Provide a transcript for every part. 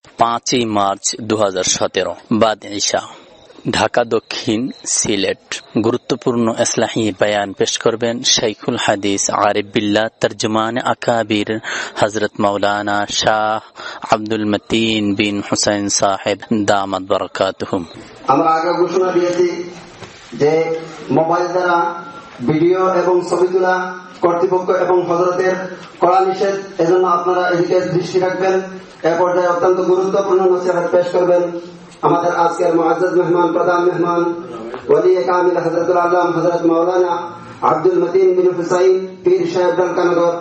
5ই March 2017 বাদ ইশা, ঢাকা দক্ষিণ, সিলেট। গুরুত্বপূর্ণ ইসলাহি বয়ান পেশ করবেন শাইখুল হাদিস আরিফ বিল্লাহ তরজমান আকাবির হযরত মাওলানা শাহ আব্দুল মতিন বিন হুসাইন সাহেব দামাত বারাকাতুহুম। আমরা আগে ঘোষণা দিয়েছি যে মোবাইল দ্বারা ভিডিও এবং ছবি তোলা কর্তৃপক্ষ এবং হযরতের কড়া নিষেধ, এজন্য আপনারা এদিকে দৃষ্টি রাখবেন। এ পর্যায়ে অত্যন্ত গুরুত্বপূর্ণ নসিহত পেশ করবেন আমাদের আজকের মুআজ্জাজ মেহমান, প্রধান মেহমান ওলি কামিল হযরতুল আল্লাহ হযরত মাওলানা আব্দুল মতিন বিন হুসাইন পীর সাহেব ঢাকানগর।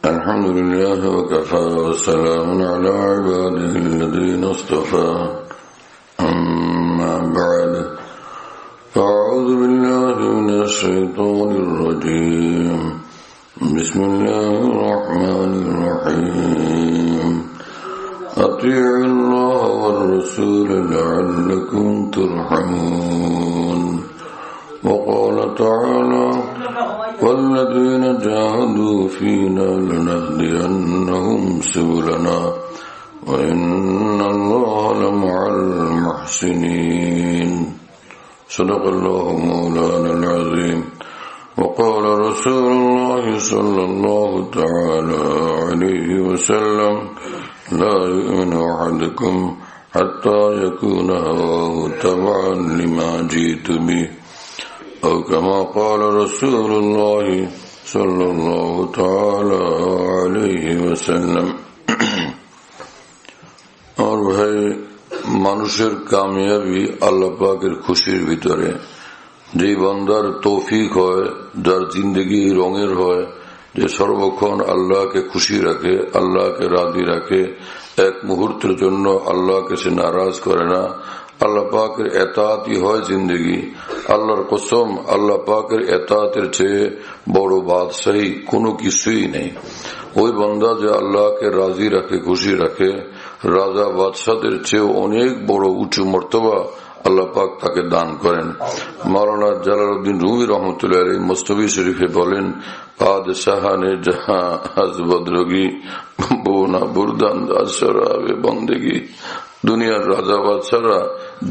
আলহামদুলিল্লাহ ওয়া কাফা ওয়া সালামুন আলা ইবাদিহিল্লাযীনা ইসতাফা, আম্মা বা'দ। أعوذ بالله من الشيطان الرجيم. بسم الله الرحمن الرحيم. أطيعوا الله والرسول لعلكم ترحمون. وقال تعالى: والذين جاهدوا فينا لنهدينهم سبلنا وإن الله لمع المحسنين. صدق الله مولانا العظيم. وقال رسول الله صلى الله تعالى عليه وسلم: لا يؤمن أحدكم حتى يكون هواه تبعا لما جئت به، أو كما قال رسول الله صلى الله تعالى عليه وسلم. और भाई, মানুষের কামিয়াবি আল্লাহ পাকের খুশির ভিতরে। যে বান্দার তৌফিক হয়, যার জিন্দগি রঙের হয়, যে সর্বক্ষণ আল্লাহকে খুশি রাখে, আল্লাহকে রাজি রাখে, এক মুহূর্তের জন্য আল্লাহকে সে নারাজ করে না, আল্লাহ পাকের এতাআতই হয় জিন্দগি। আল্লাহর কসম, আল্লাহ পাকের এতাআতের চেয়ে বড় বাদশাহী কোনো কিছুই নেই। ওই বান্দা যে আল্লাহকে রাজি রাখে, খুশি রাখে, রাজা বাদশাদের চেয়ে অনেক বড় উঁচু মর্তবা আল্লাহ পাক তাকে দান করেন। মাওলানা জালালউদ্দিন রুমি রহমতুল্লাহ আলাইহি মুস্তফি শরীফে বলেন: বাদশাহানে জাহাঁ আজ বদরগি বোনা বুরদান্দাজ শরাবে বন্দেগি। দুনিয়ার রাজা বাদশারা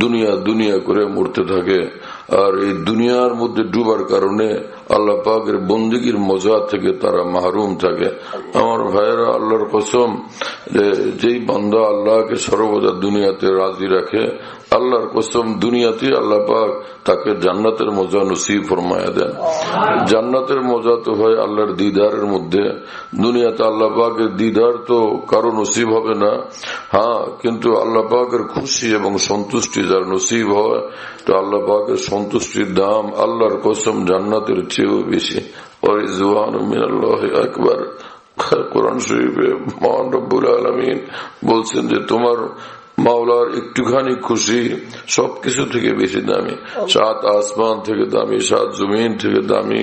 দুনিয়া দুনিয়া করে মরতে থাকে, আর এই দুনিয়ার মধ্যে ডুবার কারণে আল্লাহ পাকের বন্দেগীর মজা থেকে তারা মাহরুম থাকে। আমার ভাইয়েরা, আল্লাহর কসম, যেই বান্দা আল্লাহকে সর্বদা দুনিয়াতে রাজি রাখে, আল্লাহর কসম দুনিয়াতে আল্লাহ পাক তাকে জান্নাতের মজা নসিব ফরমায়া দেন। জান্নাতের মজা তো হয় আল্লাহর দিদারের মধ্যে। দুনিয়াতে আল্লাহ পাকের দিদার তো কারো নসিব হবে না, হ্যাঁ, কিন্তু আল্লাহ পাকের খুশি এবং সন্তুষ্টি যার নসিব হয়, তো আল্লাহ পাকের সন্তুষ্টির দাম আল্লাহর কসম জান্নাতের চেয়েও বেশি। ওয়া রিজওয়ানুম মিনাল্লাহি আকবার। কোরআন শরীফে মহান রব্বুল আলামিন বলছেন যে তোমার মাওলার একটুখানি খুশি সবকিছু থেকে বেশি দামি। 7 আসমান থেকে দামি, 7 জমিন থেকে দামি,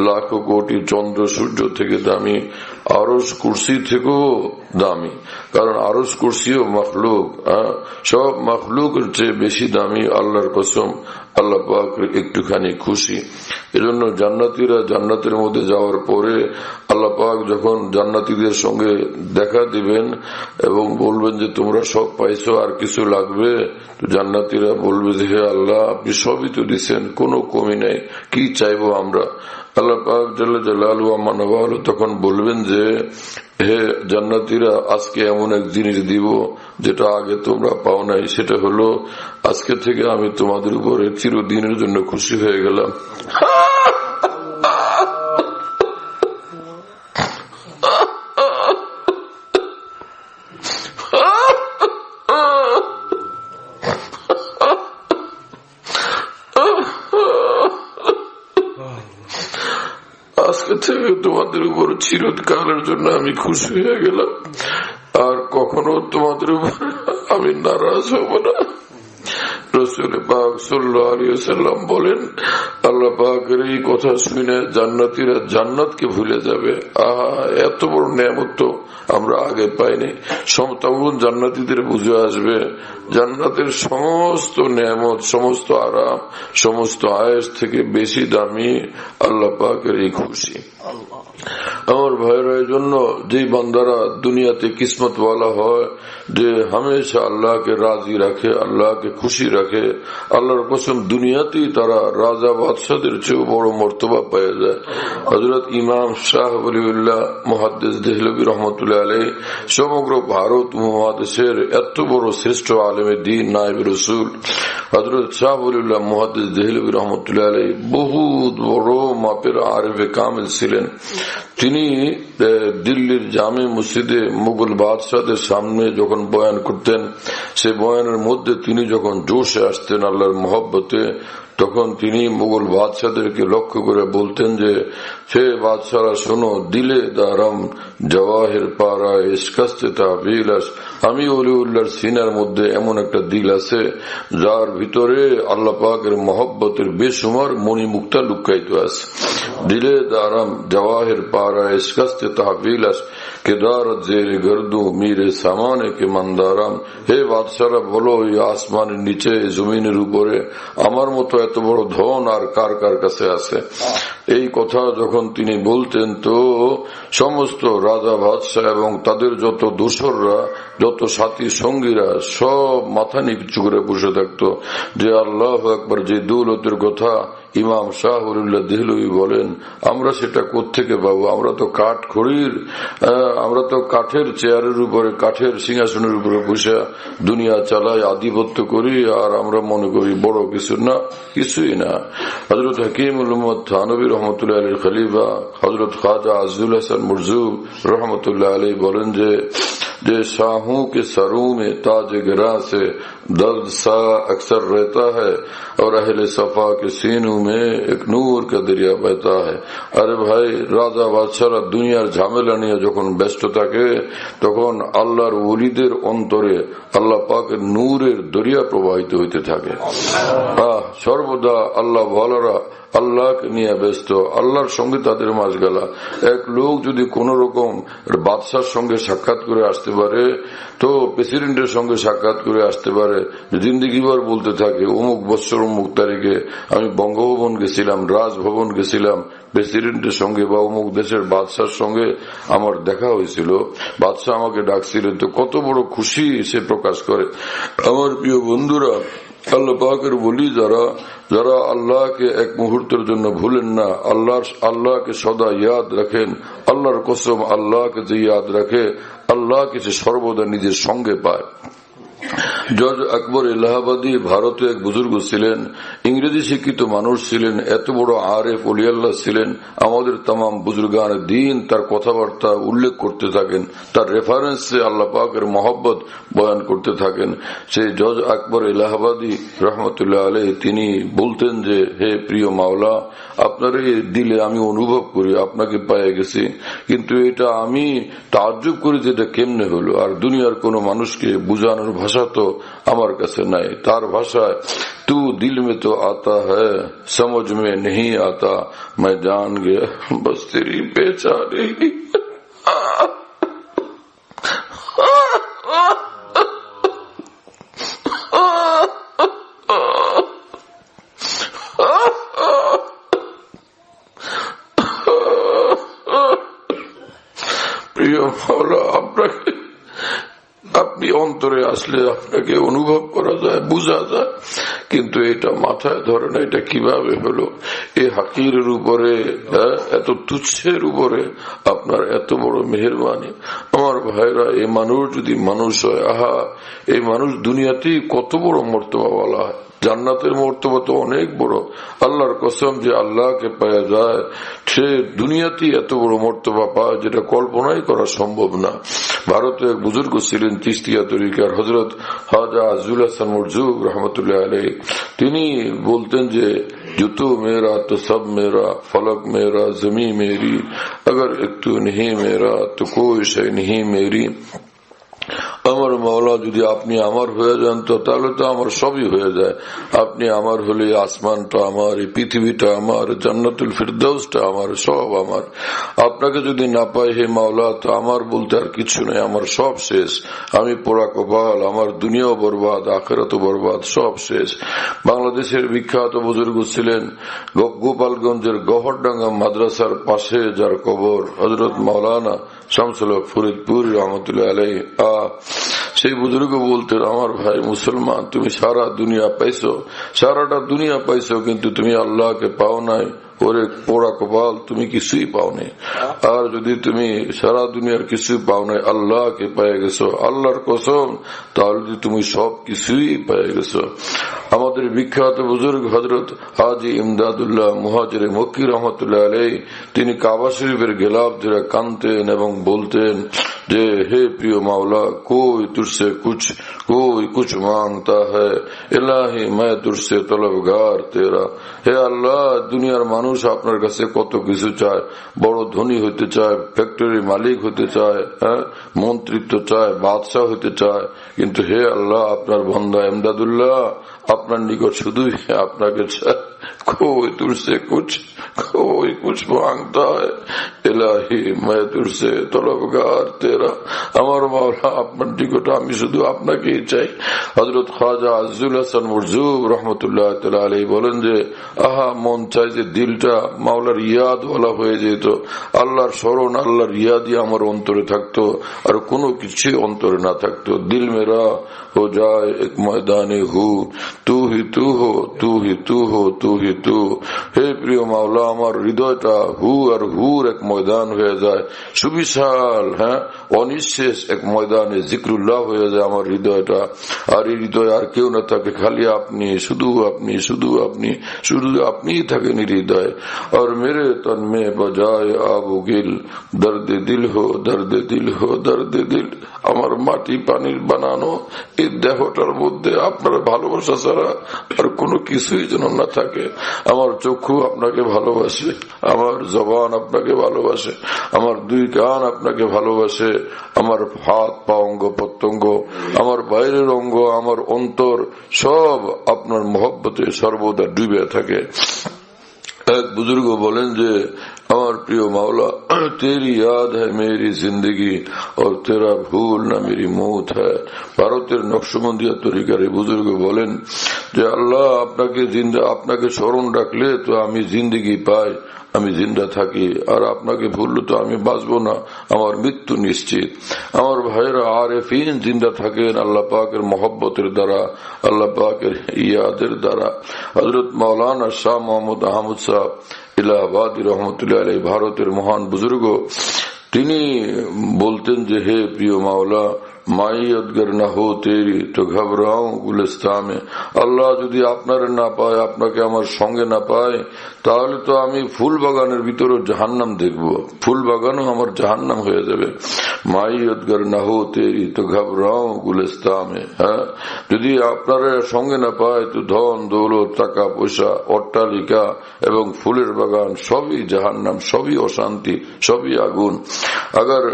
লাখো কোটি চন্দ্র সূর্য থেকে দামি, আরশ কুরসি থেকেও দামি। কারণ আরশ কুরসিও মখলুক, সব মখলুকের চেয়ে বেশি দামি আল্লাহর কসম আল্লাহ পাক একটুখানি খুশি। এজন্য জান্নাতীরা জান্নাতের মধ্যে যাওয়ার পরে আল্লাহ পাক যখন জান্নাতীদের সঙ্গে দেখা দিবেন এবং বলবেন যে তোমরা সব পাইছো, আর কিছু লাগবে? তো জান্নাতীরা বলবে যে হে আল্লাহ, আপনি সবই তো দিচ্ছেন, কোনো কমি নাই, কি চাইবো আমরা? আল্লাহ পাক জাল্লা জালালুহু ওয়া মানওয়ালু তখন বলবেন যে হে জান্নাতীরা, আজকে এমন এক জিনিস দিব যেটা আগে তোমরা পাও নাই। সেটা হলো আজকে থেকে আমি তোমাদের উপরে চিরদিনের জন্য খুশি হয়ে গেলাম। আজকে থেকে তোমাদের উপর চিরকালের জন্য আমি খুশি হয়ে গেলাম, আর কখনো তোমাদের উপর আমি নারাজ হব না। রাসূল পাক সাল্লাল্লাহু আলাইহি ওয়াসাল্লাম বলেন, আল্লাহ পাকের এই কথা শুনে জান্নাতীরা জান্নাতকে ভুলে যাবে। আহা, এত বড় নিয়ামত তো আমরা আগে পাইনি। তখন জান্নাতীদের বুঝে আসবে জান্নাতের সমস্ত নিয়ামত, সমস্ত আরাম, সমস্ত আয়েশ থেকে বেশি দামি আল্লাহ পাকের এই খুশি। আমার ভাইয়েরা, এই জন্য যে বান্দারা দুনিয়াতে কিসমতওয়ালা হয়, যে হামেশা আল্লাহকে রাজি রাখে, আল্লাহকে খুশি রাখে, আল্লাহর কসম দুনিয়াতেই তারা রাজা বাদশাদের চেয়েও বড় মর্তবা পেয়ে যায়। হযরত ইমাম শাহ ওলিউল্লাহ মুহাদ্দিস দেহলভী রহমতুল্লাহ আলাইহি সমগ্র ভারত উপমহাদেশের এত বড় শ্রেষ্ঠ আলেমে দ্বীন নায়েব রাসূল হযরত শাহ ওলিউল্লাহ মুহাদ্দিস দেহলভী রহমতুল্লাহ আলাইহি বহুত বড় মাপের আরিফে কামিল ছিলেন। তিনি দিল্লির জামে মসজিদে মুঘল বাদশাহদের সামনে যখন বয়ান করতেন, সে বয়ানের মধ্যে তিনি যখন জোশে আসতেন আল্লাহর মহব্বতে, তখন তিনি মুঘল বাদশাহদেরকে লক্ষ্য করে বলতেন যে, হে বাদশাহরা শোনো, দিলে দারম জওয়াহির পারা ইশকাস্তে তাবিলাস, আমি ওলিউল্লাহর সিনার মধ্যে এমন একটা দিল আছে যার ভিতরে আল্লাহ পাকের মহব্বতের বেসুমার মণিমুক্তা লুকায়িত আছে। দিলে দারম জওয়াহির পারা ইশকাস্তে তাবিলাস কেদারত জেরে গর্দু মিরে সামানে কে মন্দারাম, হে বাদশাহরা বলো, এই আসমানের নিচে জমিনের উপরে আমার মতো এত বড় ধন আর কার কার কাছে আছে। এই কথা যখন তিনি বলতেন, তো সমস্ত রাজা বাদশাহ এবং তাদের যত দোসররা, যত সাথী সঙ্গীরা সব মাথা নিচু করে বসে থাকতো যে আল্লাহু আকবার, যে দৌলতের কথা ইমাম শাহ ওলিউল্লাহ দেহলভী বলেন, আমরা সেটা কোত্থেকে পাবো? আমরা তো কাঠ খড়ির, আমরা তো কাঠের চেয়ারের উপরে, কাঠের সিংহাসনের উপরে বসে দুনিয়া চালাই, আধিপত্য করি, আর আমরা মনে করি বড় কিছু না, কিছুই না। হযরত হাকিমুল উম্মত থানভী রহমতুল্লাহ আলাইহির খলিফা হযরত খাজা আজজুল হাসান মুরজুব রহমতুল্লাহ আলাইহি বলেন যে शाहों के सरों में ताज गिरा से दर्द सा अक्सर रहता है और अहले सफा के सीनों में एक नूर का दरिया बहता है। अरे भाई, রাজা বাদশারা দুনিয়ার ঝামেলা নিয়ে যখন ব্যস্ত থাকে, তখন আল্লাহর ওলিদের অন্তরে আল্লাহ পাকের নূরের দরিয়া প্রবাহিত হইতে থাকে। সর্বদা আল্লাহ ভালারা আল্লাহকে নিয়ে ব্যস্ত, আল্লাহর সঙ্গে তাদের মাঝগালা। এক লোক যদি কোন রকম বাদশার সঙ্গে সাক্ষাৎ করে আসতে পারে, তো প্রেসিডেন্টের সঙ্গে সাক্ষাৎ করে আসতে পারে, জিন্দিগিভর বলতে থাকে অমুক বৎসর অমুক তারিখে আমি বঙ্গভবন গেছিলাম, রাজভবন গেছিলাম, প্রেসিডেন্টের সঙ্গে বা অমুক দেশের বাদশার সঙ্গে আমার দেখা হয়েছিল, বাদশাহ আমাকে ডাকছিলেন, তো কত বড় খুশি সে প্রকাশ করে। আমার প্রিয় বন্ধুরা, আল্লাহ পাকের বলি যারা যারা আল্লাহকে এক মুহূর্তের জন্য ভুলেন না, আল্লাহকে সদা ইয়াদ রাখেন, আল্লাহর কসম আল্লাহকে যে ইয়াদ রাখে, আল্লাহকে সে সর্বদা নিজের সঙ্গে পায়। জজ আকবর এলাহাবাদী ভারতে এক বুজুর্গ ছিলেন, ইংরেজি শিক্ষিত মানুষ ছিলেন, এত বড় আরেফ ওলিয়াল্লাহ ছিলেন। আমাদের তামাম বুজুর্গান দ্বীন তার কথাবার্তা উল্লেখ করতে থাকেন, তার রেফারেন্সে আল্লাহ পাকের মহব্বত বয়ান করতে থাকেন। সেই জজ আকবর এলাহাবাদী রহমতুল্লাহ আলাইহি তিনি বলতেন যে, হে প্রিয় মাওলা, আপনার এই দিলে আমি অনুভব করি আপনাকে পেয়ে গেছি, কিন্তু এটা আমি তাজ্জুব করি যে এটা কেমনে হলো। আর দুনিয়ার কোন মানুষকে বুঝানোর ভাষা তো আমার কাছে নাই, তার ভাষায় তু দিল মে তো আতা হ্যায় সমঝ মে नहीं आता, मैं जान गया बस तेरी बेचारी। প্রিয় মাওলা, আপনি অন্তরে আসলে আপনাকে অনুভব করা যায়, বোঝা যায়, কিন্তু এটা মাথায় ধরে না এটা কিভাবে হলো। এই হাকিরের উপরে, এত তুচ্ছের উপরে আপনার এত বড় মেহেরবানি। আমার ভাইরা, এই মানুষ যদি মানুষ হয়, আহা, এই মানুষ দুনিয়াতেই কত বড় মর্তবা বলা হয়, জান্নাতের মর্তবা তো অনেক বড়। আল্লাহর কসম, যে আল্লাহকে পাওয়া যায় সে দুনিয়াতেই এত বড় মর্তবা পায় যেটা কল্পনাই করা সম্ভব না। ভারতে এক বুজুর্গ ছিলেন তিস্তিয়া তরিকার হযরত খাজা আজজুল হাসান মুরজুব রহমতুল্লাহ আলাইহি, তিনি বলতেন যে জুতো মেরা তো সব মেরা, ফলক মেরা, জমি মেরি, अगर एक तू नहीं मेरा तो कोई शय नहीं मेरी। আমার মাওলা যদি আপনি আমার হয়ে যান তো তাহলে তো আমার সবই হয়ে যায়। আপনি আমার হলে আসমানটা আমার, এই পৃথিবীটা আমার, জান্নাতুল ফিরদাউসটা আমার, সব আমার। আপনাকে যদি না পাই হে মাওলা তো আমার বলতে আর কিছু নেই, আমার সব শেষ। আমি পোড়া কপাল, আমার দুনিয়াও বরবাদ, আখিরাতও বরবাদ, সব শেষ। বাংলাদেশের বিখ্যাত বুজুর্গ ছিলেন গোপালগঞ্জের গহরডাঙ্গা মাদ্রাসার পাশে যার কবর, হযরত মাওলানা শামসুল হক ফরিদপুর রহমতুল্লাহ আলাইহি। সেই বুজুর্গ বলতেন, আমার ভাই মুসলমান, তুমি সারা দুনিয়া পাইছো, সারাটা দুনিয়া পাইছো, কিন্তু তুমি আল্লাহকে পাও নাই। ওরে পোড়া কপাল, তুমি কিছুই পাও নাই। আর যদি তুমি সারা দুনিয়ার কিছু পাও নাই, আল্লাহকে পেয়ে গেছো, আল্লাহর কসম, তাহলে তুমি সব কিছুই পেয়ে গেছো। আমাদের বিখ্যাত বুজুর্গ হযরত হাজী ইমদাদুল্লাহ মুহাজিরে মক্কি রহমতুল্লাহ আলাইহি, তিনি কাবা শরীফের গেলাফ ধরে কাঁদতেন এবং বলতেন যে হে প্রিয় মাওলা, কোই তুরসে কুছ মাংতা হ্যায়, ইলাহি मैं तुझसे तलबगार तेरा। হে আল্লাহ, দুনিয়ার মানুষ আপনার কাছে কত কিছু চায়, বড় ধনী হইতে চায়, ফ্যাক্টরির মালিক হইতে চায়, মন্ত্রিত্ব চায়, বাদশাহ হইতে চায়, কিন্তু হে আল্লাহ, আপনার বান্দা ইমদাদুল্লাহ আপনার নিকট শুধুই আপনাকে চায়। कोई तुझसे कुछ मांगता है, इलाही मैं तुझसे तलबगार तेरा। আমার মাওলা, আপনার নিকট আমি শুধু আপনাকেই চাই। হযরত খাজা আজজুল হাসান মুরজুব রহমতুল্লাহ তাআলা আলাইহি বলেন যে আহা, মন চাই যে দিলটা মাওলার ইয়াদ ওয়ালা হয়ে যেত, আল্লাহর স্মরণ, আল্লাহর ইয়াদই আমার অন্তরে থাকতো, আর কোনো কিছুই অন্তরে না থাকতো। দিল মেরা हो जाए एक मैदाने हु, तू ही तू हो, तू ही तू हो, तू ही तू। হে প্রিয় মাওলা, আমার হৃদয়টা হু আর হুর এক ময়দান হয়ে যায়, সুবিশাল, অনিঃশেষ এক ময়দানে জিক্রুল্লাহ হয়ে যায় আমার হৃদয়টা। আর এই হৃদয় আর কেউ না থাকে, খালি আপনি, শুধু আপনি, শুধু আপনি, শুধু আপনিই থাকেন হৃদয়। আর মেরে তন মে বজায় আবু গিল, দর্দে দিল হো, দর্দে দিল হো, দর্দে দিল। আমার মাটি পানির বানানো এই দেহটার মধ্যে আপনার ভালোবাসা ছাড়া আর কোনো কিছুই যেন না থাকে। আমার চক্ষু আপনাকে ভালোবাসে, আমার জবান আপনাকে ভালোবাসে, আমার দুই কান আপনাকে ভালোবাসে, আমার হাত পা অঙ্গ প্রত্যঙ্গ, আমার বাইরের অঙ্গ, আমার অন্তর সব আপনার মহব্বতে সর্বদা ডুবে থাকে। এক বুজুর্গ বলেন যে আমার প্রিয় মাওলা, তেরি ইয়াদ হ্যায় মেরি জিন্দগি और तेरा भूल ना मेरी मौत है। ভারতের নকশবন্দিয়া তরিকার বুজুর্গ বলেন যে আল্লাহ, আপনাকে স্মরণ রাখলে তো আমি জিন্দগি পাই, আমি জিন্দা থাকি, আর আপনাকে ভুললে তো আমি বাঁচবো না, আমার মৃত্যু নিশ্চিত। আমার ভাইরা আরেফিন জিন্দা থাকেন আল্লাহ পাকের মহব্বতের দ্বারা, আল্লাহ পাকের ইয়াদের দ্বারা। হযরত মাওলানা শাহ মোহাম্মদ আহমদ সাহেব ইলাহাবাদী রহমতুল্লাহ আলাইহি, ভারতের মহান বুজুর্গ, তিনি বলতেন যে হে প্রিয় মাওলা, মাইয়ত গর না হো তেরি তো ঘবরাও গুলিস্তান মে। আল্লাহ, যদি আপনার না পায়, আপনাকে আমার সঙ্গে না পায়, তাহলে তো আমি ফুল বাগানের ভিতরে জাহান্নাম দেখব, ফুল বাগানও আমার জাহান্নাম হয়ে যাবে। মাইয়ত গর না হো তেরি তো ঘবরাও গুলিস্তান মে। যদি আপনার সঙ্গে না পায় তো ধন দৌলত, টাকা পয়সা, অট্টালিকা এবং ফুলের বাগান সবই জাহান্নাম, সবই অশান্তি, সবই আগুন। अगर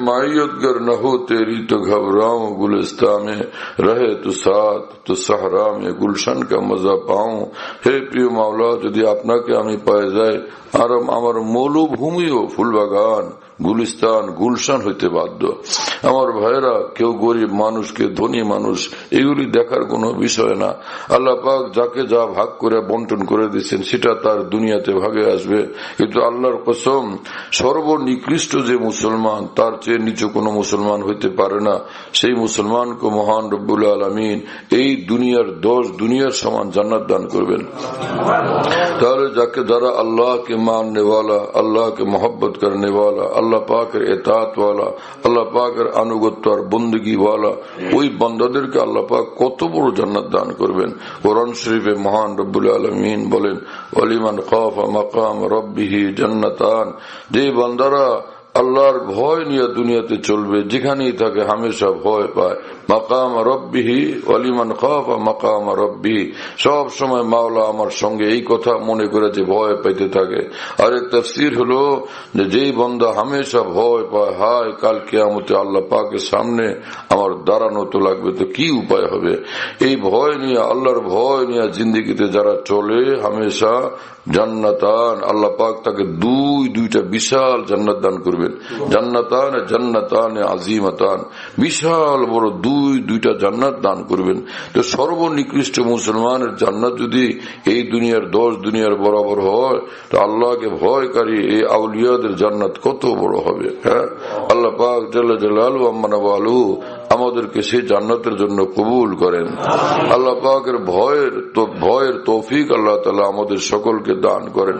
मायत गर न हो तेरी तो घबराऊं, गुलिस्तां में रहे तो साथ तो सहरा में गुलशन का मजा पाऊं। हे प्रिय मावला, যদি আপনাকে আমি পেয়ে যাই, আর আমার মৌলভূমিও ফুলবাগান, গুলিস্তান, গুলশান হইতে বাধ্য। আমার ভাইরা, কেউ গরিব মানুষ, কেউ ধনী মানুষ, এগুলি দেখার কোনো বিষয় না। আল্লাহ পাক যাকে যা ভাগ করে বন্টন করে দিচ্ছেন সেটা তার দুনিয়াতে ভাগে আসবে, কিন্তু আল্লাহর কসম, সর্বনিকৃষ্ট যে মুসলমান, তার চেয়ে নিচু কোনো মুসলমান হইতে পারে না। সেই মুসলমানকে মহান রব্বুল আলামিন এই দুনিয়ার 10 দুনিয়ার সমান জান্নাত দান করবেন। তাহলে যারা আল্লাহকে मानने वाला, अल्लाह के मोहब्बत करने वाला, अल्लाह पाक इताअत वाला, अल्लाह पाक अनुगत्य और बंदगी वाला, ওই বান্দাদেরকে আল্লাহ পাক কত বড় জান্নাত দান করবেন। কোরআন শরীফে মহান রব্বুল আলামিন বলেন, ওয়ালিমান খাফা মাকাম রাব্বিহি জান্নাতান। যে বান্দারা আল্লাহর ভয় নিয়ে দুনিয়াতে চলবে, যেখানেই থাকে হামেশা ভয় পায়। মাকাম রব্বিহি ওয়ালিমান খাফা মাকাম রব্বিহি, সব সময় মাওলা আমার সঙ্গে, এই কথা মনে করে যে ভয় পাইতে থাকে। আরেক তাফসীর হলো যে যেই বান্দা হামেশা ভয় পায়, হায় কাল কিয়ামতে আল্লাহ পাকের সামনে আমার দাঁড়ানো তো লাগবে, তো কি উপায় হবে, এই ভয় নিয়ে, আল্লাহর ভয় নিয়ে জিন্দেগিতে যারা চলে হামেশা জান্নাতান, আল্লাহ পাক তাকে দুইটা বিশাল জান্নাত দান করবেন। জান্নাতান জান্নাতান আজিমাতান, বিশাল বড় দুইটা জান্নাত দান করবেন। তো সর্বনিকৃষ্ট মুসলমানের জান্নাত যদি এই দুনিয়ার 10 দুনিয়ার বরাবর হয়, তো আল্লাহকে ভয়কারী এই আউলিয়াদের জান্নাত কত বড় হবে। হ্যাঁ, আল্লাহ পাক জাল্লা জালালু আম্মা নাওয়ালু আমাদেরকে সেই জান্নাতের জন্য কবুল করেন। আল্লাহ পাকের ভয়ের তৌফিক আল্লাহ তাআলা আমাদের সকলকে দান করেন।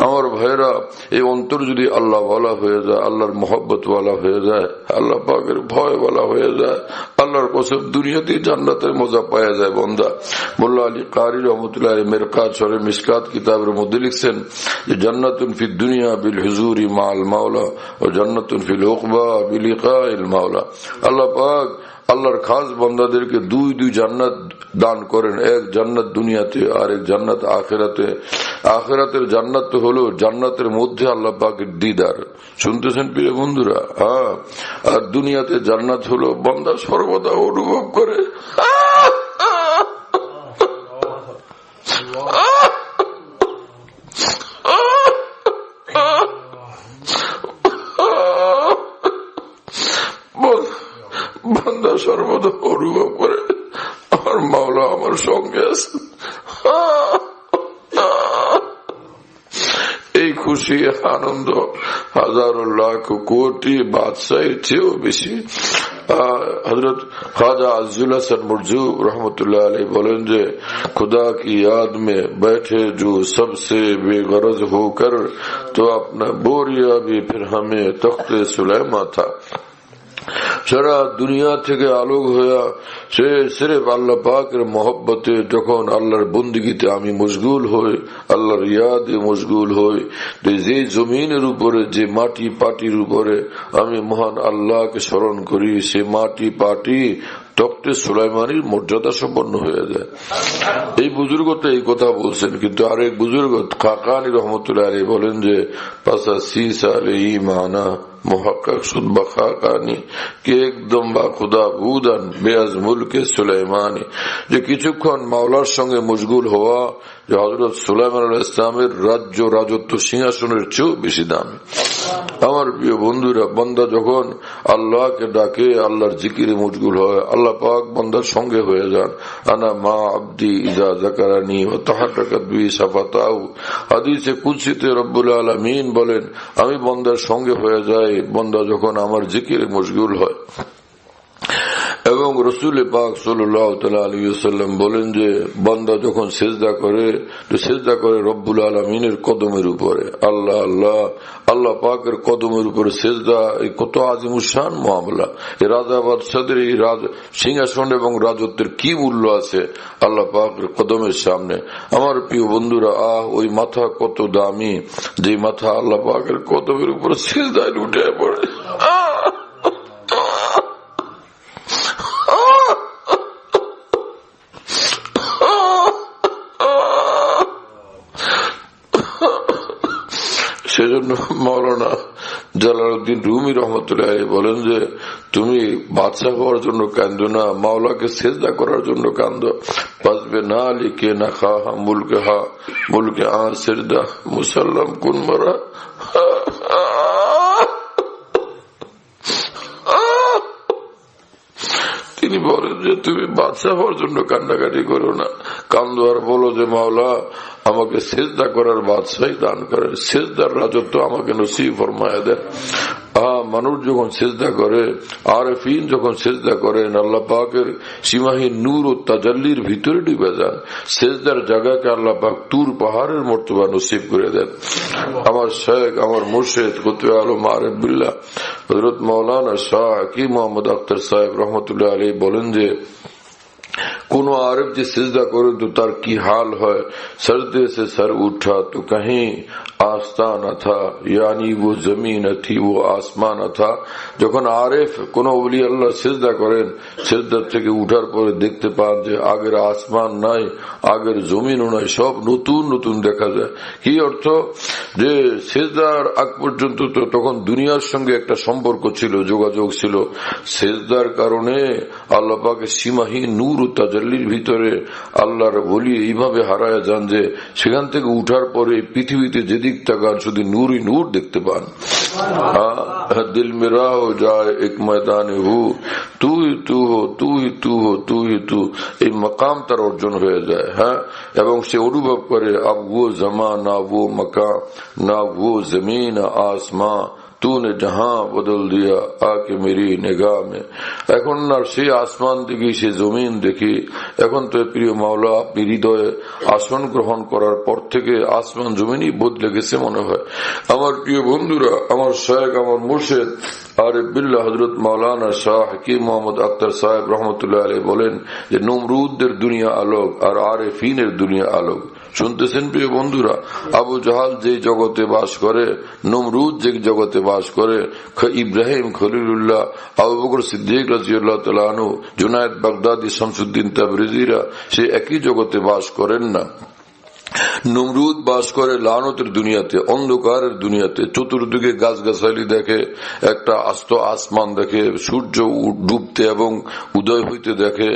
আমার ভাইরা, এই অন্তর যদি আল্লাহ ওয়ালা হয়ে যায়, আল্লাহর মহব্বত ওয়ালা হয়ে যায়, আল্লাহ পাকের ভয় ওয়ালা হয়ে যায়, আল্লাহর কসম দুনিয়াতে জান্নাতের মজা পাওয়া যায়। বন্দা মোল্লা আলী কারি রহমতুল্লাহ মিরকাত শরীফ মিশকাত কিতাবের মধ্যে লিখছেন যে জান্নাতুন ফি দুনিয়া বিল হুজুরি মাল মাওলা ও জান্নাতুন ফিল উকবা বিল লিকাইল মাওলা। আল্লাহ পাক আল্লাহর খাস বান্দাদেরকে দুই জান্নাত দান করেন, এক জান্নাত দুনিয়াতে আর এক জান্নাত আখিরাতে। আখিরাতের জান্নাত তো হলো জান্নাতের মধ্যে আল্লাহ পাকের দিদার, শুনতেছেন প্রিয় বন্ধুরা। হ্যাঁ, আর দুনিয়াতে জান্নাত হলো বান্দা সর্বদা অনুভব করে বান্দা সর্বদা অনুভব করে আমার মাওলা আমার সঙ্গে আছে। এই খুশি আনন্দ হাজারো লাখ কোটি বাদশাহের চেয়েও বেশি। हजरत ख्वाजा अज़्ज़ुल हसन मुर्जूब रहमतुल्लाह अलैह बोलें जे खुदा की याद में बैठे जो सबसे बेगरज होकर, तो अपना बोरिया भी फिर हमें तख्ते सुलेमा था। সারা দুনিয়া থেকে আলোক হইয়া সে সিরেফ আল্লাহ পাকের মহব্বতে যখন আল্লাহর বন্দিগিতে আমি মশগুল হই, আল্লাহর ইয়াদে মশগুল হই, যে জমিনের উপরে যে মাটি পাটির উপরে আমি মহান আল্লাহকে স্মরণ করি, সে মাটি পাটি তক্তে সুলাইমানির মর্যাদা সম্পন্ন হয়ে যায়। এই বুজুর্গ তো এই কথা বলছেন, কিন্তু আরেক বুজুর্গ খাকানি রহমতুল্লাহ আলাইহি বলেন যে পাসা সিসা আলাইহি মানা मुहक्कक शुद बखाकानी कि एकदम बा खुदा बुदान बेअज मुल्के सुलाइमानी, যে কিছুক্ষণ মাওলার সঙ্গে মশগুল হওয়া যে হযরত সুলাইমান আলাইহিস সালামের রাজ্য রাজত্ব সিংহাসনের চেয়েও বেশি দাম। আমার প্রিয় বন্ধুরা, বান্দা যখন আল্লাহকে ডাকে, আল্লাহর জিকিরে মশগুল হয়, আল্লাহ পাক বান্দার সঙ্গে হয়ে যান। আনা মা আব্দি ইজা যাকারানি ওয়া তাহাররাকাত বি সাফাতাহু, হাদিসে কুদসিতে রব্বুল আলামিন বলেন আমি বান্দার সঙ্গে হয়ে যাই বান্দা যখন আমার জিকিরে মশগুল হয়। এবং রসুল পাক সাল্লাল্লাহু তাআলা আলাইহি ওয়াসাল্লাম বলেন যে বান্দা যখন সিজদা করে, তো সিজদা করে রব্বুল আলামিনের কদমের উপরে। আল্লাহ আল্লাহ আল্লাহ পাকের কদমের উপরে সিজদা, এই কত আজিমুশান মামলা। এই রাজা বাদশাদের এই সিংহাসন এবং রাজত্বের কি মূল্য আছে আল্লাহ পাকের কদমের সামনে। আমার প্রিয় বন্ধুরা, ওই মাথা কত দামি, যে মাথা আল্লাহ পাকের কদমের উপরে সিজদায় উঠে পড়ে। সেজন্য মাওলানা জালালউদ্দিন রুমি রহমতুল্লাহ বলেন যে তুমি বাদশা হওয়ার জন্য কান্দো না, মাওলাকে সেজদা করার জন্য কান্দো। পাসবে না লিখে না খা মুলকে হা মুলকে সিরদা মুসাল্লাম কুন মরা। তিনি বলেন যে তুমি বাদশা হওয়ার জন্য কান্নাকাটি করো না, কান্দো আর বলো যে মাওলা আমাকে সেজদা করার বাদশাহী দান করেন, সেজদার রাজত্ব আমাকে নসিব ফরমায়া দেন। মানুষ যখন সেজদা করে, আরেফিন যখন সেজদা করেন, আল্লাহ পাকের সীমাহীন নূর ও তাজাল্লির ভিতরে ডুবে যান। সেজদার জায়গাকে আল্লাহ পাক তুর পাহাড়ের মর্তবা নসিব করে দেন। আমার শেখ, আমার মুর্শিদ কুতুব আলম আরিফ বিল্লাহ হযরত মাওলানা শাহ হাকিম মোহাম্মদ আখতার সাহেব রহমতুল্লাহ আলাইহি বলেন যে কোন आरिफ जो सिजदा करे तो तार की हाल है, सजदे से सर उठा तो कहीं आस्तान था, यानी वो जमीन थी वो आसमान था। যখন আরিফ কোন ওলি আল্লাহ সিজদা করেন, সিজদা থেকে উঠার পরে দেখতে পান যে আগের আসমান নাই, আগের জমিনও নাই, সব নতুন নতুন দেখা যায়। কি অর্থ? যে সিজদার আগ পর্যন্ত তো তখন দুনিয়ার সঙ্গে একটা সম্পর্ক ছিল, যোগাযোগ ছিল। সিজদার কারণে আল্লাহ পাকের সীমাহীন নূর ও তাজাল্লির ভিতরে আল্লাহর ওলি এইভাবে হারায় যান যে সেখান থেকে উঠার পরে পৃথিবীতে যেদিক তাকান শুধু নূরই নূর দেখতে পান। দিল মেরা হো যায় এক ময়দানে হু, তু হি তু হো, তু হি তু হো, তু হি তু, এই মাকাম তার অর্জন হয়ে যায়। হ্যাঁ, এবং সে অনুভব করে আব वो जमा ना वो मकान ना वो जमीन आसमां, तूने जहां बदल दिया आके मेरी निगाह में। এখন আর সেই আসমান দেখি, সে জমিন দেখি। এখন তো প্রিয় মাওলা আপনি হৃদয়ে আসন গ্রহণ করার পর থেকে আসমান জমিনই বদলে গেছে মনে হয়। আমার প্রিয় বন্ধুরা, আমার শায়েখ, আমার মুর্শিদ আরিফ বিল্লাহ হযরত মাওলানা শাহ হাকিম মোহাম্মদ আখতার সাহেব রহমতুল্লাহ আলাইহি বলেন যে নমরুদদের দুনিয়া আলোক আর আরিফিনের দুনিয়া আলোক। শুনতেছেন প্রিয় বন্ধুরা? আবু জাহাল যে জগতে বাস করে, নমরুদ যে জগতে বাস করে, ইব্রাহিম খলিলুল্লাহ, আবু বকর সিদ্দিক রাদিয়াল্লাহু তাআলা আনহু, জুনায়েদ বাগদাদি, শামসুদ্দিন তাবরিজিরা সে একই জগতে বাস করেন না। নমরুদ বাস করে লানতের দুনিয়াতে, অন্ধকারের দুনিয়াতে। চতুর্দিকে গাছগাছালি দেখে, একটা আস্ত আসমান দেখে, সূর্য ডুবতে এবং উদয় হইতে দেখে।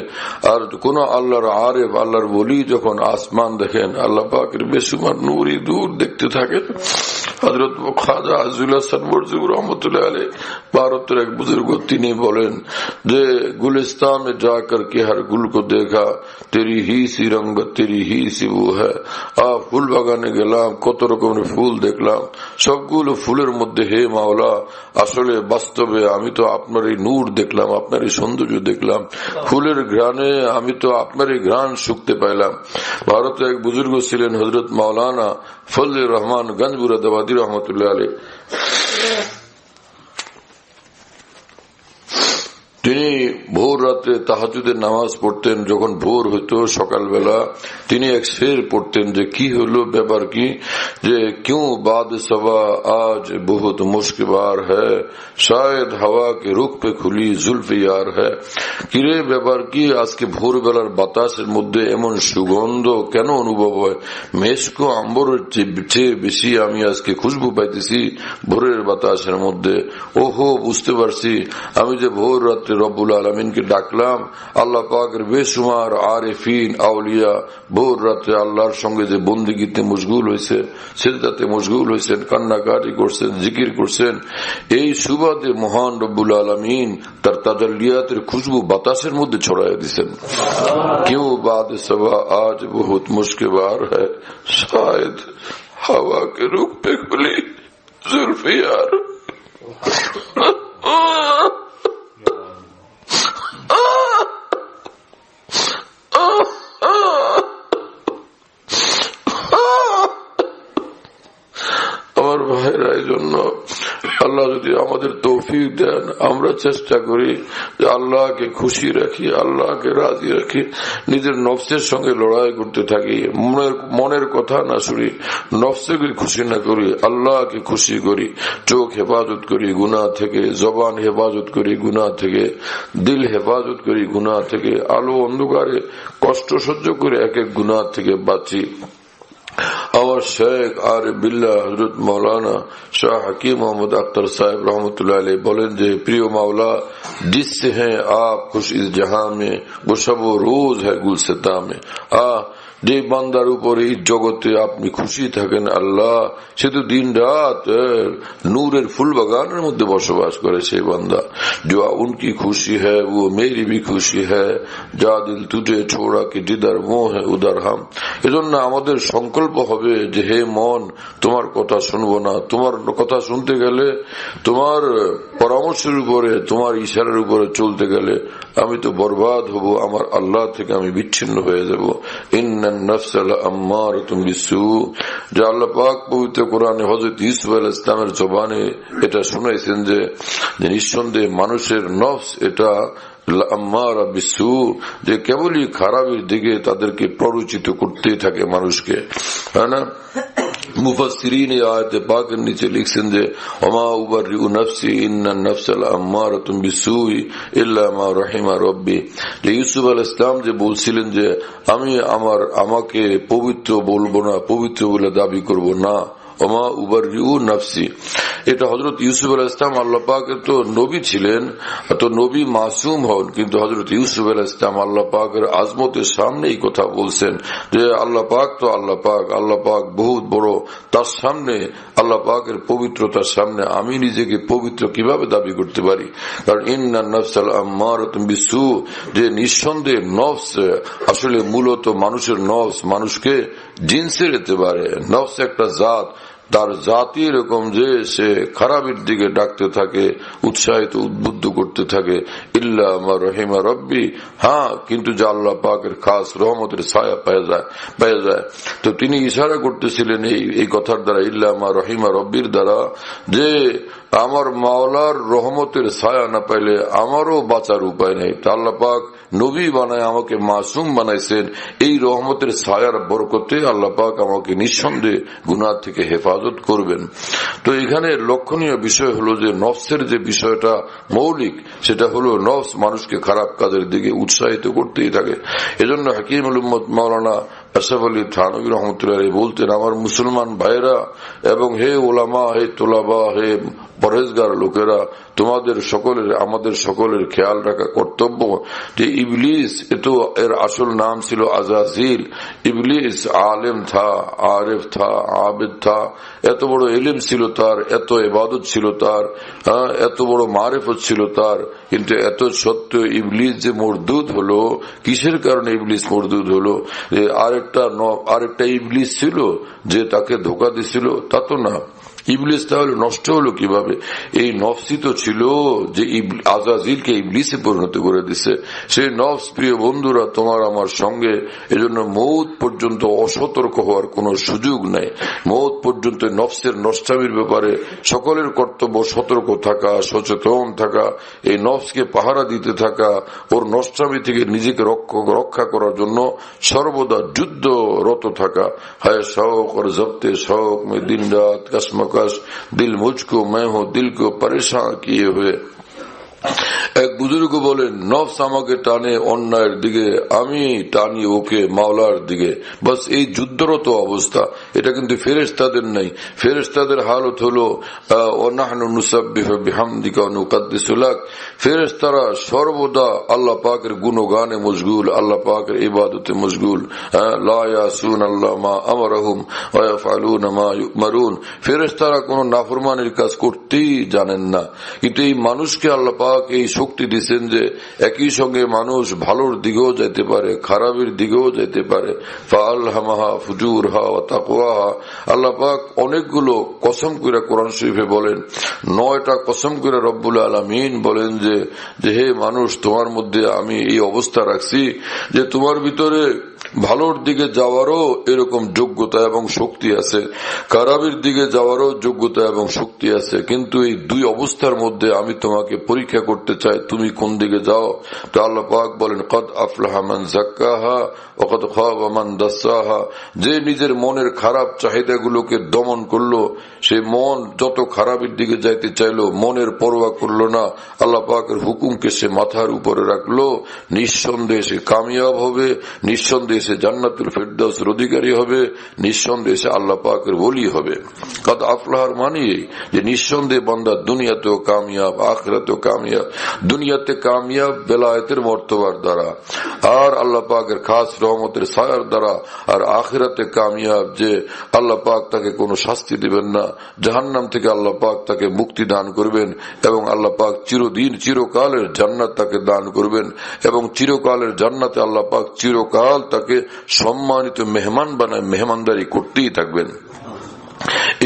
আর কোন আল্লাহর আরিফ, আল্লাহর ওলি যখন আসমান দেখেন, আল্লাহ পাকের বেসুমার নূরই দূর দেখতে থাকেন। হযরত খাজা আজিজুল হাসান বরজুর রহমতুল্লাহ আলাইহি ভারতের এক বুজুর্গ, তিনি বলেন যে গুলিস্তান में जाकर के हर गुल को देखा, तेरी ही सी रंगत तेरी ही सी वो है। ফুল বাগানে গেলাম, কত রকমের ফুল দেখলাম, সবগুলো ফুলের মধ্যে হে মাওলা আসলে বাস্তবে আমি তো আপনারই নূর দেখলাম, আপনারই সৌন্দর্য দেখলাম। ফুলের ঘ্রাণে আমি তো আপনারই ঘ্রাণ শুকতে পাইলাম। ভারতে এক বুজুর্গ ছিলেন হযরত মাওলানা ফজলুর রহমান গঞ্জমুরাদাবাদী রহমতুল্লাহ আলাইহি। তিনি ভোর রাতে তাহাজ্জুদের নামাজ পড়তেন। যখন ভোর হইতো সকালবেলা তিনি এক শের পড়তেন যে কি হলো, ব্যাপার কি, যে क्यों बाद सबा आज बहुत मुश्किबार है, शायद हवा के रुख पे खुली जुल्फ यार है। কিরে ব্যাপার কি, আজকে ভোরবেলার বাতাসের মধ্যে এমন সুগন্ধ কেন অনুভব হয়? মেশকো আম্বরের চেয়ে বেশি আমি আজকে খুশবু পাইতেছি ভোরের বাতাসের মধ্যে। ওহো, বুঝতে পারছি, আমি যে ভোর রাত্রে রব্বুল আলামিনকে ডাকলাম, আল্লাহ পাকের বেশুমার আরিফিন আউলিয়া ভোর রাত্রে আল্লাহর সঙ্গে যে বন্দিগিতে মশগুল হয়েছে, সিজদাতে মশগুল হয়েছেন, কান্নাকাটি করছেন, জিকির করছেন, এই সুবাদে মহান রব্বুল আলামিন তার তাজাল্লিয়াতের খুশবু বাতাসের মধ্যে ছড়াইয়া দিচ্ছেন। কেউ বাদ সবা আজ বহুত মুশকিবার হ্যায়, শায়দ হাওয়া কে রুখ পে খুলি जुल्फ़े यार। আমার ভাইরা, এই জন্য আল্লাহ যদি আমাদের তৌফিক দেন, আমরা চেষ্টা করি যে আল্লাহকে খুশি রাখি, আল্লাহকে রাজি রাখি, নিজের নফসের সঙ্গে লড়াই করতে থাকি, মনের কথা না শুনি, নফসকে খুশি না করি, আল্লাহকে খুশি করি, চোখ হেফাজত করি গুনাহ থেকে, জবান হেফাজত করি গুনাহ থেকে, দিল হেফাজত করি গুনাহ থেকে, আলো অন্ধকারে কষ্ট সহ্য করে এক এক গুনাহ থেকে বাঁচি। আমার শেখ আরিফ বিল্লাহ হযরত মৌলানা শাহ হাকিম মোহাম্মদ আখতার সাহেব রহমতুল্লাহ আলাইহি বলেন যে প্রিয় মাওলা जिससे हैं आप खुश इस जहां में वो शब रोज है गुलसिता में। যে বান্দার উপরে এই জগতে আপনি খুশি থাকেন আল্লাহ, সে তো দিন রাত নূরের ফুল বাগানের মধ্যে বসবাস করে সেই বান্দা। जो उनकी खुशी है वो मेरी भी खुशी है, যা দিল তুঝে ছোড়া কি जिधर वो है उधर हम। এজন্য আমাদের সংকল্প হবে যে হে মন, তোমার কথা শুনবো না, তোমার কথা শুনতে গেলে, তোমার পরামর্শের উপরে, তোমার ইশারার উপরে চলতে গেলে আমি তো বরবাদ হব, আমার আল্লাহ থেকে আমি বিচ্ছিন্ন হয়ে যাব। যে আল্লাহ পাক পবিত্র কোরআনে হযরত ইউসুফ আলাইহিস সালামের জবানে এটা শুনাইছেন যে নিঃসন্দেহে মানুষের নফস এটা আম্মারা বিসু, যে কেবলই খারাপের দিকে তাদেরকে প্ররোচিত করতেই থাকে মানুষকে, হ্যাঁ না? মুফাসসিরিন এই আয়াতে পাকের নিচে লিখছেন যে ওমা উবাররিউ নাফসি ইন্নান নাফসাল আম্মারাতুম বিসুই ইল্লা মা রাহিমা রাব্বি। যে ইউসুফ আলাইহিস সালাম যে বলছিলেন যে আমি আমাকে পবিত্র বলবো না, পবিত্র বলে দাবি করব না, ওমা উবাররিউ নাফসি। এটা হযরত ইউসুফ আলাইহিস সালাম, আল্লাহ পাকের তো নবী ছিলেন, তো নবী মাসুম হন, কিন্তু হযরত ইউসুফ আলাইহিস সালাম আল্লাহ পাকের আজমতের সামনে এই কথা বলছেন যে আল্লাহ পাক তো আল্লাহ পাক বহুত বড়, তার সামনে আল্লাহ পাকের পবিত্রতার সামনে আমি নিজেকে পবিত্র কিভাবে দাবি করতে পারি? কারণ ইন্নান নাফসাল আম্মারাতুম বিসু, যে নিঃসন্দেহে নফস আসলে মূলত মানুষের নফস মানুষকে জিনসে যেতে পারে। নফস একটা জাত, তার জাতি এরকম যে সে খারাপের দিকে ডাকতে থাকে, উৎসাহিত উদ্বুদ্ধ করতে থাকে, ইল্লা মা রাহিমা রব্বি, হ্যাঁ কিন্তু যে আল্লাহ পাকের খাস রহমতের ছায়া পেয়ে যায়। তো তিনি ইশারা করতেছিলেন এই কথার দ্বারা, ইল্লা মা রাহিমা রব্বির দ্বারা, যে আমার মাওলার রহমতের ছায়া না পাইলে আমারও বাঁচার উপায় নেই। তা আল্লাহ পাক নবী বানায় আমাকে মাসুম বানাইছেন, এই রহমতের ছায়ার বরকতে আল্লাহ পাক আমাকে নিঃসন্দেহে গুনাহ থেকে হেফাজত করবেন। তো এখানে লক্ষণীয় বিষয় হলো যে নফসের যে বিষয়টা মৌলিক, সেটা হলো নফস মানুষকে খারাপ কাজের দিকে উৎসাহিত করতেই থাকে। এজন্য হাকিমুল উম্মত মাওলানা আশরাফ আলী থানভী রহমতুল্লাহ বলতেন, আমার মুসলমান ভাইরা এবং হে ওলামা, হে তোলাবা, হে পরহেজগার লোকেরা, তোমাদের সকলের আমাদের সকলের খেয়াল রাখা কর্তব্য যে ইবলিস, এতো এর আসল নাম ছিল আজাজিল। ইবলিস আলেম থা, আরেফ থা, আবেদ থা, এত বড় ইলম ছিল তার, এত ইবাদত ছিল তার, এত বড় মারিফত ছিল তার, কিন্তু এত সত্ত্বেও ইবলিস যে মরদুদ হলো, কিসের কারণে ইবলিস মরদুদ হলো? যে আরেকটা ইবলিস ছিল যে তাকে ধোঁকা দিছিল, তা তো না। ইবলিস তাহলে নষ্ট হলো কিভাবে? এই নফসই তো ছিল যে আজাজিলকে ইবলিসে পরিণত করে দিছে। সেই নফস, প্রিয় বন্ধুরা, তোমার আমার সঙ্গে, এজন্য মৌত পর্যন্ত অসতর্ক হওয়ার কোনো সুযোগ নাই। মৌত পর্যন্ত নফসের নষ্টামির ব্যাপারে সকলের কর্তব্য সতর্ক থাকা, সচেতন থাকা, এই নফসকে পাহারা দিতে থাকা, ওর নষ্টামি থেকে নিজেকে রক্ষা করার জন্য সর্বদা যুদ্ধরত থাকা। হায় শৌক और जब्ते शौक में दिन रात कसमकश, दिल मुझको मैं हूँ दिल को परेशान किए हुए। এক বুজুর্গ বলেন, নফস আমাকে টানে অন্যায়ের দিকে, আমি টানি ওকে মাওলার দিকে। বাস এই যুদ্ধরত অবস্থা, এটা কিন্তু ফেরেশতাদের নাই। ফেরেশতাদের হালত হলো ওয়ানাহনু নুসাব্বিহু বিহামদিকা ওয়া নুকদ্দিসু লাক। ফেরেশতারা সর্বদা আল্লাহ পাকের গুণগানে মশগুল, আল্লাহ পাকের ইবাদতে মশগুল। লা ইয়াসুনাল্লাহ মা আমারহুম ওয়া ইয়াফআলুনা মা ইউমারুন। ফেরেশতারা কোনো নাফরমানির কাজ করতেই জানেন না। কিন্তু এই মানুষকে আল্লাহ এই শক্তি দিচ্ছেন যে একই সঙ্গে মানুষ ভালোর দিকেও যেতে পারে, খারাপের দিকেও যেতে পারে। ফাআলহামাহা ফুজুরহা ওয়া তাকওয়াহা। আল্লাহ পাক অনেকগুলো কসম করে কোরআন শরীফে বলেন, 9টা কসম করে রব্বুল আলামিন বলেন যে হে মানুষ, তোমার মধ্যে আমি এই অবস্থা রাখছি যে তোমার ভিতরে ভালোর দিকে যাওয়ারও এরকম যোগ্যতা এবং শক্তি আছে, খারাপের দিকে যাওয়ারও যোগ্যতা এবং শক্তি আছে। কিন্তু এই দুই অবস্থার মধ্যে আমি তোমাকে পরীক্ষা করতে চাই, তুমি কোন দিকে যাও। তো আল্লাহ পাক বলেন, কদ আফলাহা মান যাক্কাহা ওয়া কদ খাবা মান দাসসাহা। যে নিজের মনের খারাপ চাহিদাগুলোকে দমন করলো, সে মন যত খারাপের দিকে যাইতে চাইলো, মনের পরোয়া করলো না, আল্লাহ পাকের হুকুমকে সে মাথার উপরে রাখলো, নিঃসন্দেহে সে কামিয়াব হবে, নিঃসন্দেহে সে জান্নাতুল ফেরদাউসের অধিকারী হবে, নিঃসন্দেহে সে আল্লাহ পাকের ওলি হবে। কদ আফলাহার মানে যে নিঃসন্দেহে বান্দা দুনিয়াতেও কামিয়াব, আখিরাতেও কামিয়াব। দুনিয়াতে কামিয়াব বেলায়েতের মর্তবার দ্বারা, আর আল্লাহ পাকের খাস রহমতের ছায়ার দ্বারা। আর আখিরাতে কামিয়াব যে আল্লাহ পাক তাকে কোনো শাস্তি দিবেন না, জাহান্নাম থেকে আল্লাহ পাক তাকে মুক্তি দান করবেন, এবং আল্লাহ পাক চিরকালের জান্নাত তাকে দান করবেন, এবং চিরকালের জান্নাতে আল্লাহ পাক চিরকাল তাকে সম্মানিত মেহমান বানায় মেহমানদারি করতেই থাকবেন।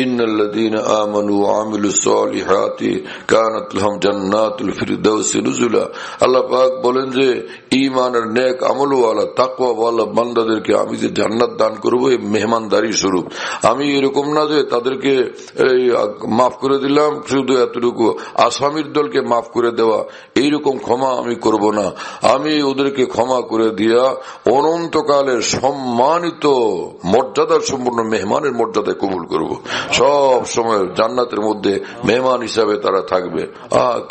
ইন্নাল্লাযীনা আমানু ওয়া আমিলুস সালিহাতি কানাত লাহুম জান্নাতুল ফিরদাউসি নুজুলা। আল্লাহ পাক বলেন যে ঈমান আর নেক আমলওয়ালা তাকওয়াওয়ালা বান্দাদেরকে আমি যে জান্নাত দান করব এই মেহমানদারি স্বরূপ। আমি এরকম না যে তাদেরকে মাফ করে দিলাম শুধু এতটুকু, আসামির দলকে মাফ করে দেওয়া এইরকম ক্ষমা আমি করব না। আমি ওদেরকে ক্ষমা করে দিয়া অনন্তকালের সম্মানিত মর্যাদার সম্পূর্ণ মেহমানের মর্যাদায় কবুল করব। সব সময় জান্নাতের মধ্যে মেহমান হিসাবে তারা থাকবে।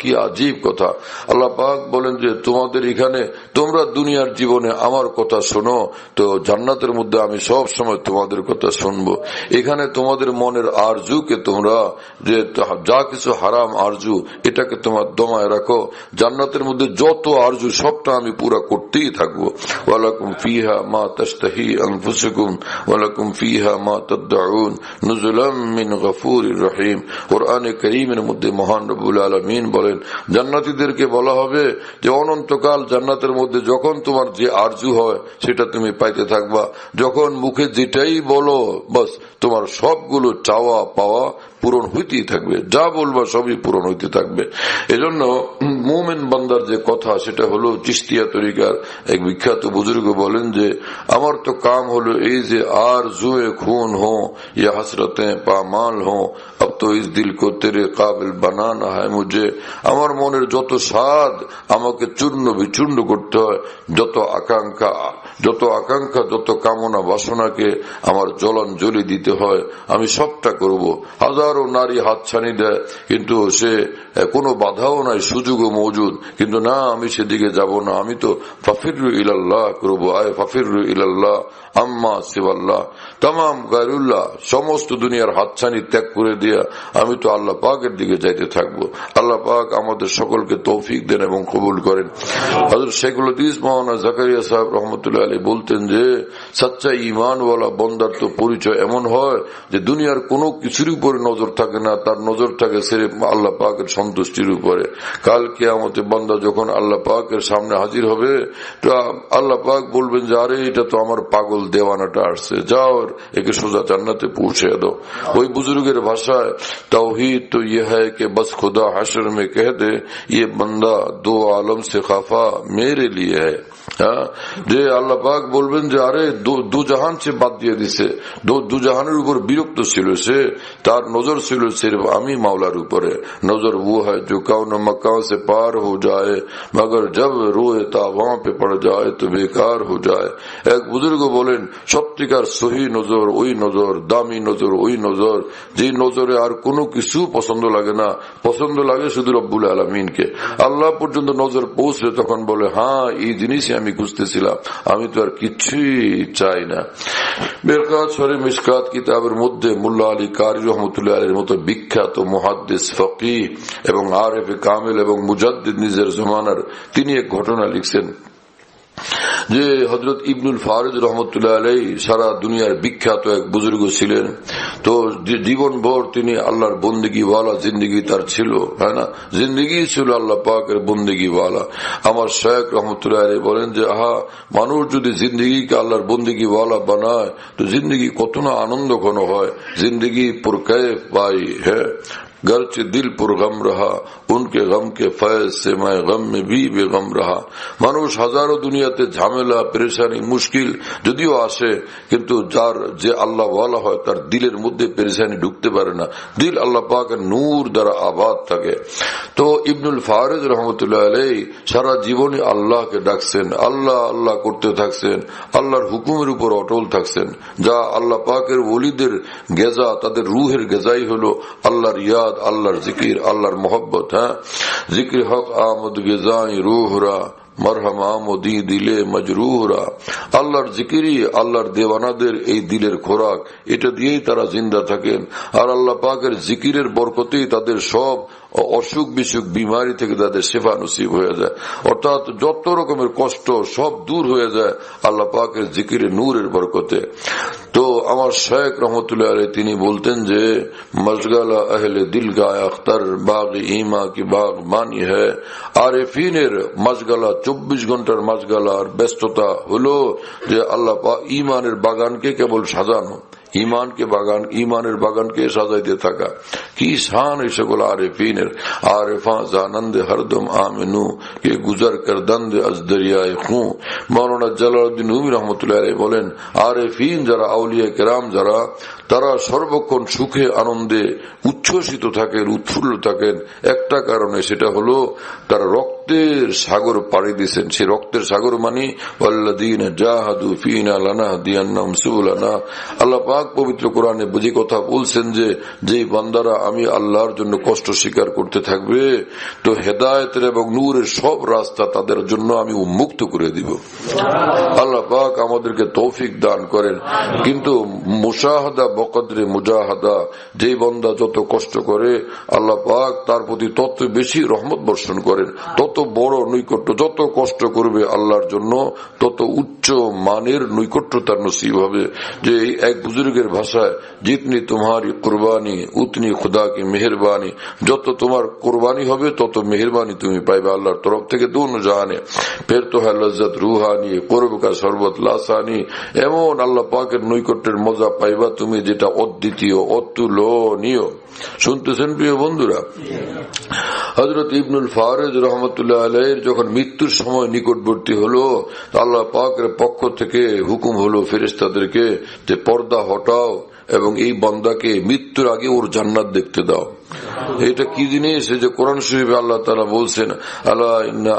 কি আজীব কথা। আল্লাহ পাক বলেন যে তোমাদের এখানে তোমরা দুনিয়ার জীবনে আমার কথা শোনো, তো জান্নাতের মধ্যে আমি সব সময় তোমাদের কথা শুনবো। এখানে তোমাদের মনের আরজুকে তোমরা যে যা কিছু হারাম আরজু এটাকে তোমার দমায় রাখো, জান্নাতের মধ্যে যত আরজু সবটা আমি পুরা করতেই থাকবো। ওয়ালাকুম ফিহা মা তাশতাহি আনফুসুকুম ওয়ালাকুম ফিহা মা তাদউন নুজুলাম মিন গফুরির রহিম। কোরআনে কারীমের মধ্যে মহান রব্বুল আলামিন বলেন জান্নাতীদেরকে বলা হবে যে অনন্তকাল জান্নাতের মধ্যে যখন তোমার যে আরজু হয় সেটা তুমি পাইতে থাকবা। যখন মুখে যেটাই বলো বাস তোমার সবগুলো চাওয়া পাওয়া পূরণ হইতেই থাকবে, যা বলবা সবই পূরণ হইতে থাকবে। এজন্য মুমিন বান্দার যে কথা সেটা হলো চিশতিয়া তরিকার এক বিখ্যাত বুজুর্গ বলেন যে আমার তো কাম হলো এই যে আর জুয়ে খুন হো ইয়া হসরতে পামাল হো अब तो इस दिल को तेरे काबिल बनाना है मुझे। আমার মনের যত স্বাদ আমাকে চূর্ণ বিচূর্ণ করতে হয়, যত আকাঙ্ক্ষা যত কামনা বাসনাকে আমার জলাঞ্জলি দিতে হয় আমি সবটা করব। হাজারো নারী হাতছানি দেয় কিন্তু সে কোনো বাধাও নাই, সুযোগও মজুদ, কিন্তু না আমি সেদিকে যাব না। আমি তো ফাফিরু ইলাল্লাহ করবো, আয় ফাফিরু ইলাল্লাহ আম্মা সিওয়াল্লাহ। তামাম গায়রুল্লাহ সমস্ত দুনিয়ার হাতছানি ত্যাগ করে দিয়া আমি তো আল্লাহ পাকের দিকে যাইতে থাকবো। আল্লাহ পাক আমাদের সকলকে তৌফিক দেন এবং কবুল করেন। হযরত শেখুল হাদিস মাওলানা জাকারিয়া সাহেব রহমতুল্লাহ আলাইহি বলতেন যে সচ্চা ঈমানওয়ালা বান্দার তো পরিচয় এমন হয় যে দুনিয়ার কোনো কিছুর উপরে নজর থাকে না, তার নজর থাকে সির্ফ আল্লাহ পাকের সন্তুষ্টির উপরে। কাল কিয়ামতে বান্দা যখন আল্লাহ পাকের সামনে হাজির হবে তো আল্লাহ পাক বলবেন যে আরে এটা তো আমার পাগল দেওয়ানাটা আসছে, যাও একে সোজা জান্নাতে পৌঁছে দাও। ওই বুজুর্গের ভাষায় तौहीद तो यह है कि बस खुदा हशर में कह दे ये बंदा दो आलम से खफा मेरे लिए है। যে আল্লাহ পাক বলবেন যে আরে দু জাহান সে বাদ দিয়ে দিছে, দু জাহানের উপর বিরক্ত ছিল সে, তার নজর ছিল সির্ফ আমি মাওলার উপরে। নজর वो है जो कौन मक्का से पार हो जाए मगर जब रोए तावा पे पड़ जाए तो बेकार हो जाए। এক বুজুর্গ বলেন সত্যিকার সহি নজর ওই নজর, দামি নজর ওই নজর যে নজরে আর কোনো কিছু পছন্দ লাগে না, পছন্দ লাগে শুধু রব্বুল আলামিনকে। আল্লাহ পর্যন্ত নজর পৌঁছলে তখন বলে হ্যাঁ এই জিনিসই আমি খুঁজতেছিলাম, আমি তো আর কিছুই চাই না। বেরকাত শরীফ মিশকাত কিতাবের মধ্যে মুল্লা আলী কারি রহমতুল্লাহ আলাইহির মতো বিখ্যাত মুহাদ্দিস ফকিহ এবং আরেফে কামিল এবং মুজাদ্দিদ নিজের জমানার তিনি এক ঘটনা লিখছেন যে হযরত ইবনুল ফারিদ রহমতুল্লাহ আলাইহি সারা দুনিয়ার বিখ্যাত এক বুজুর্গ ছিলেন। তো জীবনভর তিনি আল্লাহর বন্দেগী ওয়ালা জিন্দগি তার ছিল, হয় না, জিন্দগি ছিল আল্লাহ পাকের বন্দেগী ওয়ালা। আমার শেখ রহমতুল্লাহ আলাইহি বলেন যে মানুষ যদি জিন্দগিকে আল্লাহর বন্দেগী ওয়ালা বানায় তো জিন্দগি কত না আনন্দ ঘন হয়। জিন্দগি পুরকায়েফ পাই হ্যাঁ गरचे दिल पुर गम रहा उनके गम के फैज से मैं गम में भी बेगम रहा। মানুষ হাজারো দুনিয়াতে ঝামেলা পেরেশানি মুশকিল যদিও আসে কিন্তু যার যে আল্লাহ ওয়ালা হয় তার দিলের মধ্যে পেরেশানি ঢুকতে পারে না, দিল আল্লাহ পাকের নূর দ্বারা আবাদ থাকে। তো ইবনুল ফারিদ রহমতুল্লাহ আলাইহি সারা জীবনে আল্লাহকে ডাকছেন, আল্লাহ আল্লাহ করতে থাকছেন, আল্লাহর হুকুমের উপর অটল থাকছেন। যা আল্লাহ পাকের ওলিদের গেজা, তাদের রুহের গেজাই হলো আল্লাহর ইয়াদ, আল্লাহর জিকির, আল্লাহর মোহব্বত। হ্যাঁ জিক্র হক আমদ গেজাই রুহরা মরহম আমদি দিলে মজরুহরা। আল্লাহর জিকিরই আল্লাহর দেওয়ানাদের এই দিলের খোরাক, এটা দিয়েই তারা জিন্দা থাকেন। আর আল্লাহ পাকের জিকিরের বরকতেই তাদের সব অসুখ বিসুখ বিমারি থেকে তাদের শেফা নসিব হয়ে যায়, অর্থাৎ যত রকমের কষ্ট সব দূর হয়ে যায় আল্লাহ পাকের জিকিরে নূরের বরকতে। তো আমার শেখ রহমতুল্লাহ আলাইহি তিনি বলতেন যে মশগালা আহলে দিল কা আখতার বাগ ইমা কি বাগ মানি হ্যায়। আরেফিনের মশগালা 24 ঘন্টার মশগালার ব্যস্ততা হলো যে আল্লাহ পাক ইমানের বাগানকে কেবল সাজানো, ইমানের বাগানকে সাজাইতে থাকা। কি শান এই সকল আরেফিনের। আরেফা জানন্দে হরদম আমিনু কে গুজর কর দন্দ আজ দরিয়ায়ে খুঁ। মাওলানা জালালউদ্দিন রুমি রহমতুল্লাহ আলাইহি বলেন, আরেফিন যারা, আউলিয়া কেরাম যারা, তারা সর্বক্ষণ সুখে আনন্দে উচ্ছ্বসিত থাকেন, উৎফুল্ল থাকেন একটা কারণে, সেটা হলো তারা রক্তের সাগর পাড়ি দিয়েছেন। সে রক্তের সাগর মানে ওয়াল্লাযীনা জাহাদু ফীনা লানাহদিয়ান্নাহুম সুবুলানা। আল্লাহ পাক পবিত্র কোরআনে বুঝি কথা বলছেন যে যেই বান্দারা আমি আল্লাহর জন্য কষ্ট স্বীকার করতে থাকবে, তো হেদায়েতের এবং নূরের সব রাস্তা তাদের জন্য আমি উন্মুক্ত করে দিব। আল্লাহ পাক আমাদেরকে তৌফিক দান করেন। কিন্তু মুশাহাদা বকদরে মুজাহাদা, যেই বান্দা যত কষ্ট করে আল্লাহ পাক তার প্রতি তত বেশি রহমত বর্ষণ করেন, তত বড় নৈকট্য। যত কষ্ট করবে আল্লাহর জন্য তত উচ্চ মানের নৈকট্য তার নসিব হবে। যে এক বুজুর্গের ভাষায়, জিতনি তোমারি কুরবানি উতনি খুদা কি মেহরবানি, যত তোমার কুরবানি হবে তত মেহরবানি তুমি পাইবে আল্লাহর তরফ থেকে দোনো জাহানে। ফের তো হ্যাঁ লজ্জত রুহানি কুরব কা শরবত লাসানি, এমন আল্লাহ পাকের নৈকট্যের মজা পাইবা তুমি যেটা অদ্বিতীয়, অতুলনীয়। শুনতেছেন প্রিয় বন্ধুরা? হযরত ইবনুল ফারিজ রহমতুল্লাহ আলাইহির যখন মৃত্যুর সময় নিকটবর্তী হলো, আল্লাহ পাকের পক্ষ থেকে হুকুম হলো ফেরেশতাদেরকে যে পর্দা হটাও এবং এই বান্দাকে মৃত্যুর আগে ওর জান্নাত দেখতে দাও। এটা কি জিনিস? যে কোরআন শরীফে আল্লাহ তাআলা বলছেন, আলা ইন্না